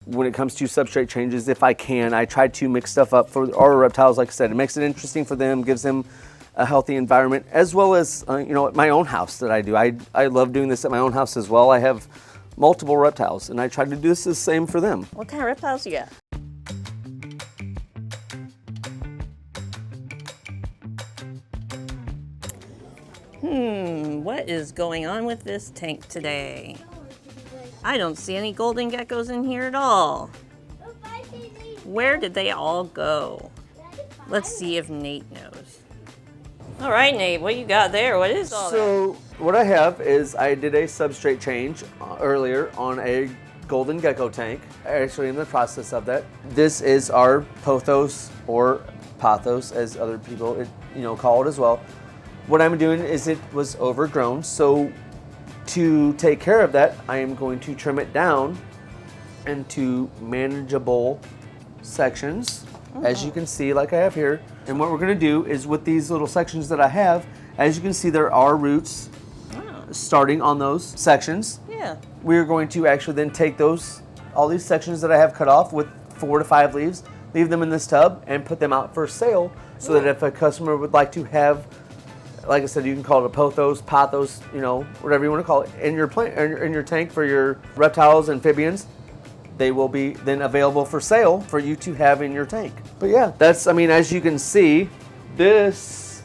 when it comes to substrate changes, if I can, I try to mix stuff up for our reptiles. Like I said, it makes it interesting for them, gives them a healthy environment, as well as, you know, at my own house that I do. I love doing this at my own house as well. I have multiple reptiles, and I try to do this the same for them. What kind of reptiles you got? What is going on with this tank today? I don't see any golden geckos in here at all. Where did they all go? Let's see if Nate knows. All right, Nate, what you got there? What is all that? So what I have is I did a substrate change earlier on a Golden Gecko tank. Actually in the process of that. This is our Pothos, or Pothos as other people call it as well. What I'm doing is it was overgrown, so to take care of that, I am going to trim it down into manageable sections, as you can see, like I have here. And what we're going to do is with these little sections that I have, as you can see, there are roots starting on those sections. Yeah. We're going to actually then take all these sections that I have cut off with 4 to 5 leaves, leave them in this tub, and put them out for sale, so that if a customer would like to have, like I said, you can call it a Pothos, whatever you want to call it, in your plant, in your tank for your reptiles, amphibians. They will be then available for sale for you to have in your tank. But yeah, that's, I mean, as you can see, this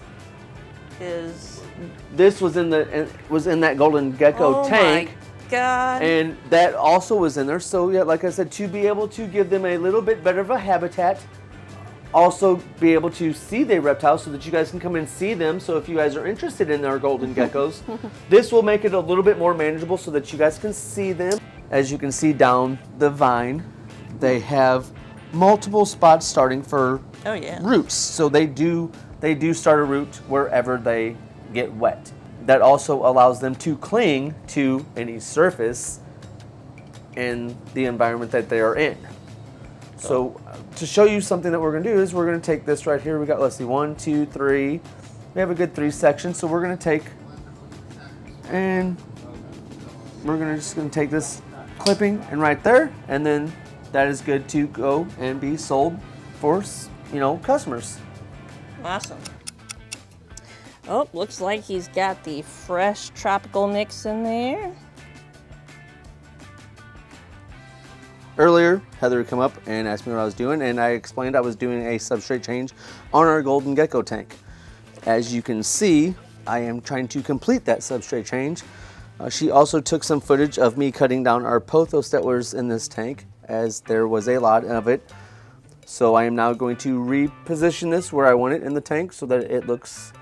was in that Golden Gecko tank. My God. And that also was in there. So yeah, like I said, to be able to give them a little bit better of a habitat, also be able to see the reptiles so that you guys can come and see them. So if you guys are interested in our Golden Geckos, this will make it a little bit more manageable so that you guys can see them. As you can see down the vine, they have multiple spots starting for roots. So they do start a root wherever they get wet. That also allows them to cling to any surface in the environment that they are in. So to show you something that we're going to do is we're going to take this right here. We got, let's see, 1, 2, 3. We have a good 3 sections. So we're going to take, and we're just going to take this clipping and right there, and then that is good to go and be sold for, customers. Awesome. Oh, looks like he's got the fresh tropical mix in there. Earlier, Heather would come up and ask me what I was doing, and I explained I was doing a substrate change on our Golden Gecko tank. As you can see, I am trying to complete that substrate change. She also took some footage of me cutting down our Pothos that was in this tank, as there was a lot of it. So I am now going to reposition this where I want it in the tank so that it looks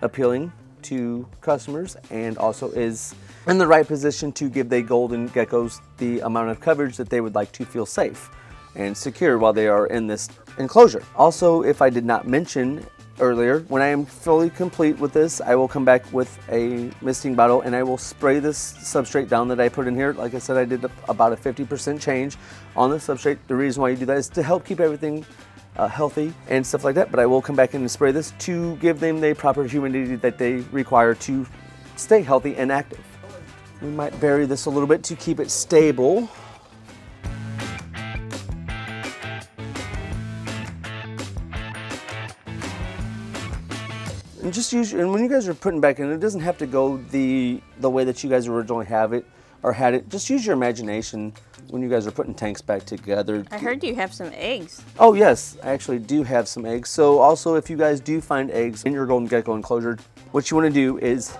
appealing to customers and also is in the right position to give the Golden Geckos the amount of coverage that they would like to feel safe and secure while they are in this enclosure. Also, if I did not mention earlier, when I am fully complete with this, I will come back with a misting bottle and I will spray this substrate down that I put in here. Like I said, I did about a 50% change on the substrate. The reason why you do that is to help keep everything healthy and stuff like that, but I will come back in and spray this to give them the proper humidity that they require to stay healthy and active. We might vary this a little bit to keep it stable. And just use, and when you guys are putting back in, it doesn't have to go the way that you guys originally have it or had it. Just use your imagination when you guys are putting tanks back together. I heard you have some eggs. Oh yes, I actually do have some eggs. So also, if you guys do find eggs in your Golden Gecko enclosure, what you want to do is,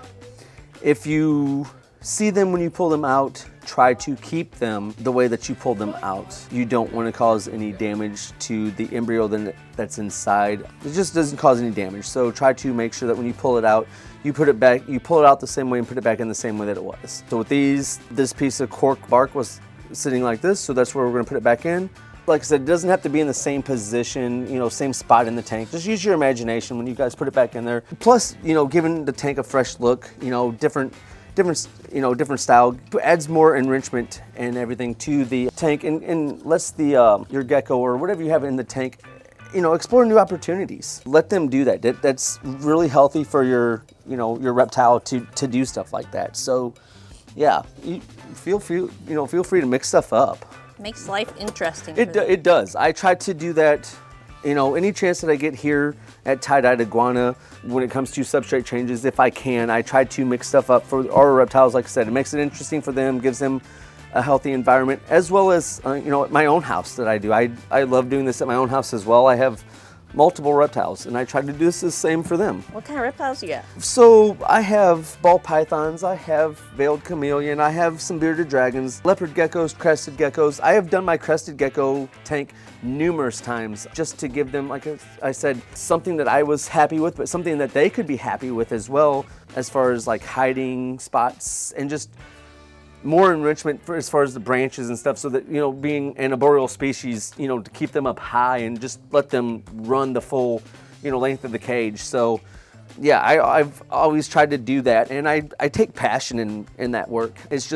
if you see them when you pull them out, try to keep them the way that you pulled them out. You don't want to cause any damage to the embryo that's inside. It just doesn't cause any damage. So try to make sure that when you pull it out, you pull it out the same way and put it back in the same way that it was. So with these, this piece of cork bark was sitting like this, so that's where we're going to put it back in. Like I said, it doesn't have to be in the same position, same spot in the tank. Just use your imagination when you guys put it back in there. Plus, giving the tank a fresh look, different style, adds more enrichment and everything to the tank, and lets your gecko or whatever you have in the tank, explore new opportunities. Let them do that. That's really healthy for your reptile to do stuff like that. So, yeah, feel free to mix stuff up. Makes life interesting. It does. I try to do that, any chance that I get here at Tye-Dyed Iguana when it comes to substrate changes, if I can, I try to mix stuff up for our reptiles. Like I said, it makes it interesting for them, gives them a healthy environment, as well as, at my own house that I do. I love doing this at my own house as well. I have multiple reptiles, and I try to do this the same for them. What kind of reptiles you got? So I have ball pythons, I have veiled chameleon, I have some bearded dragons, leopard geckos, crested geckos. I have done my crested gecko tank numerous times just to give them, like I said, something that I was happy with, but something that they could be happy with as well, as far as like hiding spots and just more enrichment for as far as the branches and stuff, so that, being an arboreal species, to keep them up high and just let them run the full, length of the cage. So yeah, I've always tried to do that, and I take passion in that work. It's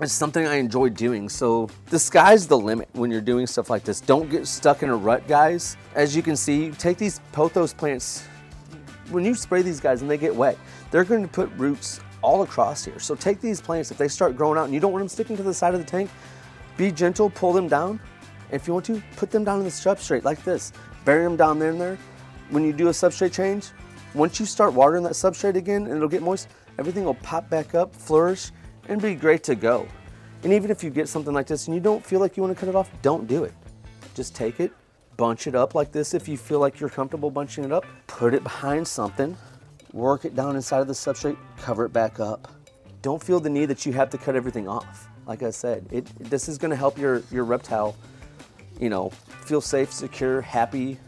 something I enjoy doing. So the sky's the limit when you're doing stuff like this. Don't get stuck in a rut, guys. As you can see, take these pothos plants, when you spray these guys and they get wet, they're going to put roots all across here. So take these plants, if they start growing out and you don't want them sticking to the side of the tank, be gentle, pull them down. If you want to, put them down in the substrate like this. Bury them down there in there. When you do a substrate change, once you start watering that substrate again and it'll get moist, everything will pop back up, flourish, and be great to go. And even if you get something like this and you don't feel like you want to cut it off, don't do it. Just take it, bunch it up like this if you feel like you're comfortable bunching it up, put it behind something, work it down inside of the substrate, cover it back up. Don't feel the need that you have to cut everything off. Like I said, this is gonna help your reptile, feel safe, secure, happy,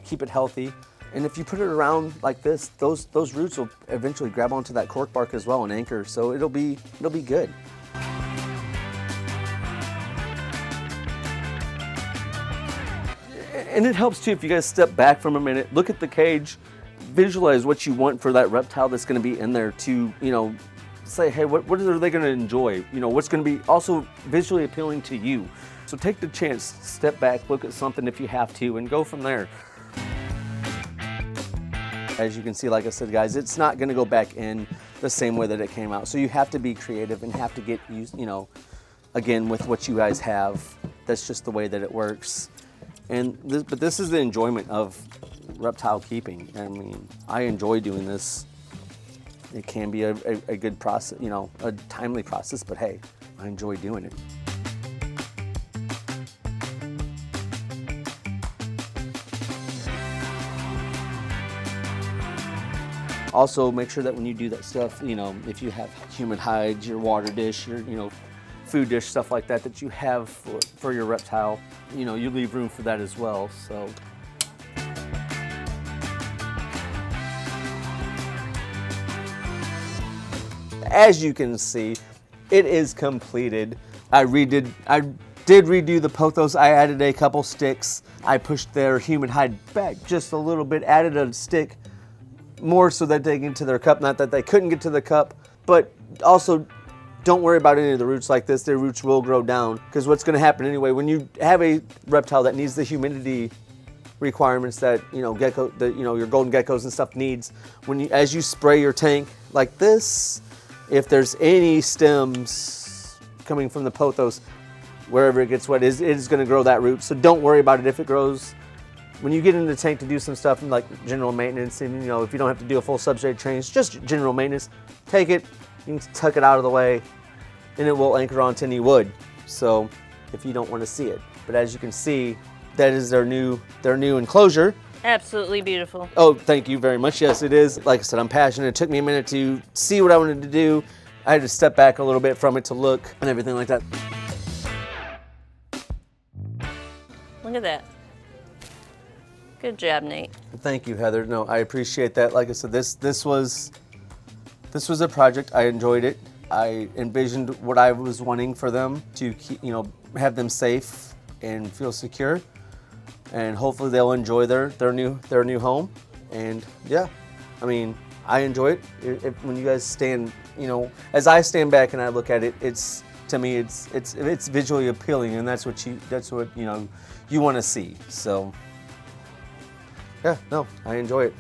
keep it healthy. And if you put it around like this, those roots will eventually grab onto that cork bark as well and anchor, so it'll be good. And it helps too if you guys step back from a minute, look at the cage, visualize what you want for that reptile that's going to be in there to, say, hey, what are they going to enjoy? What's going to be also visually appealing to you. So take the chance, step back, look at something if you have to, and go from there. As you can see, like I said, guys, it's not going to go back in the same way that it came out. So you have to be creative and have to get used, again, with what you guys have. That's just the way that it works. But this is the enjoyment of reptile keeping. I mean, I enjoy doing this. It can be a good process, a timely process, but hey, I enjoy doing it. Also, make sure that when you do that stuff, if you have human hides, your water dish, your, food dish, stuff like that, that you have for your reptile, you leave room for that as well, so. As you can see, it is completed. I did redo the pothos. I added a couple sticks. I pushed their human hide back just a little bit, added a stick more so that they get into their cup. Not that they couldn't get to the cup, but also don't worry about any of the roots like this. Their roots will grow down, because what's going to happen anyway, when you have a reptile that needs the humidity requirements that your golden geckos and stuff needs, as you spray your tank like this, if there's any stems coming from the pothos, wherever it gets wet, it is going to grow that root. So don't worry about it if it grows. When you get in the tank to do some stuff like general maintenance, and if you don't have to do a full substrate change, just general maintenance, take it, you can tuck it out of the way, and it will anchor onto any wood. So if you don't want to see it, but as you can see, that is their new enclosure. Absolutely beautiful. Oh, thank you very much. Yes, it is. Like I said, I'm passionate. It took me a minute to see what I wanted to do. I had to step back a little bit from it to look and everything like that. Look at that. Good job, Nate. Thank you, Heather. No, I appreciate that. Like I said, this was a project. I enjoyed it. I envisioned what I was wanting for them to keep, have them safe and feel secure. And hopefully they'll enjoy their new home. And yeah, I mean, I enjoy it. When you guys stand, as I stand back and I look at it, to me it's visually appealing, and that's what you want to see. So yeah, no, I enjoy it.